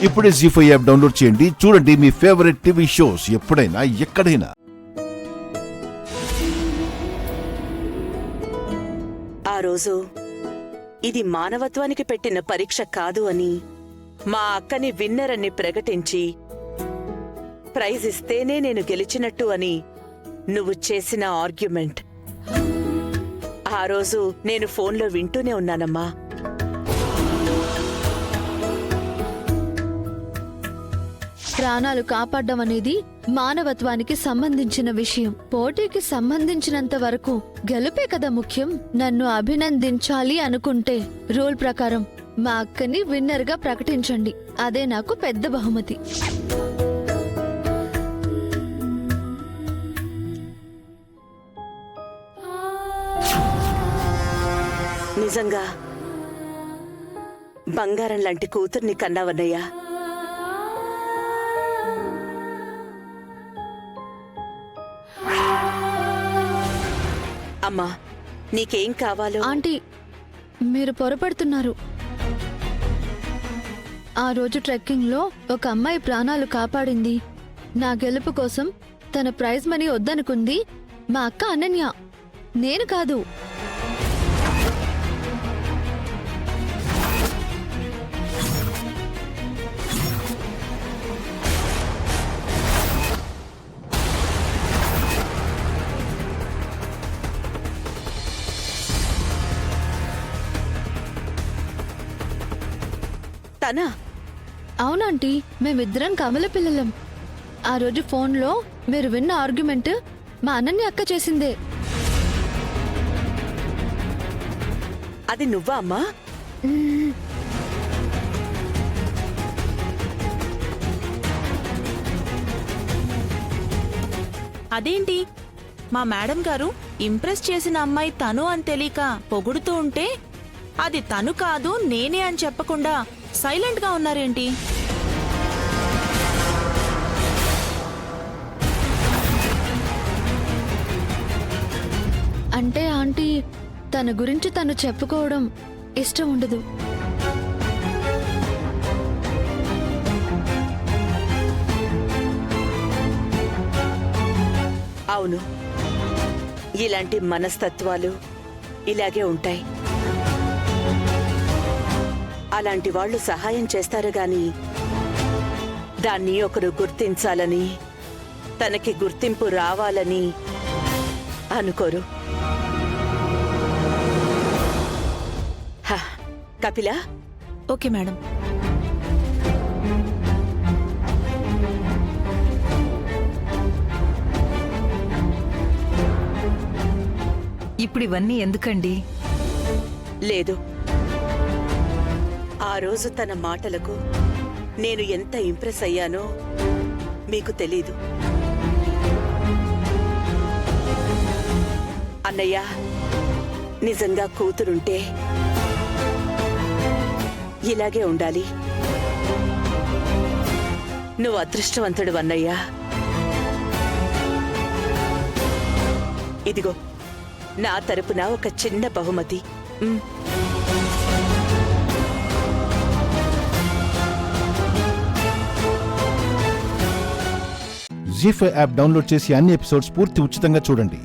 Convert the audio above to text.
ఇప్పుడే జీ5 app download చేయండి. చూడండి మీ ఫేవరెట్ టీవీ షోస్ ఎప్పుడైనా ఎక్కడైనా. ఆ రోజు ఇది మానవత్వానికి పెట్టిన పరీక్ష కాదు అని మా అక్కని విన్నర్ అని ప్రకటించి ప్రైజ్ ఇస్తేనే నేను గెలిచినట్టు అని నువ్వు చేసిన ఆర్గ్యుమెంట్ ఆ రోజు నేను ఫోన్లో వింటూనే ఉన్నానమ్మా. ప్రాణాలు కాపాడడం అనేది మానవత్వానికి సంబంధించిన విషయం. పోటీకి సంబంధించినంత వరకు గెలుపే కదా ముఖ్యం. నన్ను అభినందించాలి అనుకుంటే రూల్ ప్రకారం మా అక్కని విన్నర్ గా ప్రకటించండి. అదే నాకు పెద్ద బహుమతి. నిజంగా బంగారం లాంటి కూతుర్ని కన్నావన్నయ్యా. అమ్మా, నీకేం కావాలో? ఆంటీ, మీరు పొరపడుతున్నారు. ఆ రోజు ట్రెక్కింగ్ లో ఒక అమ్మాయి ప్రాణాలు కాపాడింది. నా గెలుపు కోసం తన ప్రైజ్ మనీ వద్దనుకుంది మా అక్క అనన్య, నేను కాదు. తనా? అవునంటీ, మేమిద్దరం కమల పిల్లలం. ఆ రోజు ఫోన్లో మీరు విన్న ఆర్గ్యుమెంట్ మా అనన్య అక్క చేసిందే. అది నువ్వా అమ్మా? అదేంటి, మా మేడం గారు ఇంప్రెస్ చేసిన అమ్మాయి తను అని తెలియక పొగుడుతూ ఉంటే అది తను కాదు నేనే అని చెప్పకుండా సైలెంట్ గా ఉన్నారేంటి? అంటే ఆంటీ, తన గురించి తను చెప్పుకోవడం ఇష్టం ఉండదు. అవును, ఇలాంటి మనస్తత్వాలు ఇలాగే ఉంటాయి. అలాంటి వాళ్ళు సహాయం చేస్తారు గాని దాన్ని ఒకరు గుర్తించాలని, తనకి గుర్తింపు రావాలని అనుకోరు. కపిల. Okay madam. ఇప్పుడు ఇవన్నీ ఎందుకండి? లేదు, ఆ రోజు తన మాటలకు నేను ఎంత ఇంప్రెస్ అయ్యానో మీకు తెలీదు. అన్నయ్య, నిజంగా కూతురుంటే ఇలాగే ఉండాలి. నువ్వు అదృష్టవంతుడు అన్నయ్యా. ఇదిగో నా తరపున ఒక చిన్న బహుమతి. జీ5 యాప్ డౌన్లోడ్ చేసి అన్ని ఎపిసోడ్స్ పూర్తి ఉచితంగా చూడండి.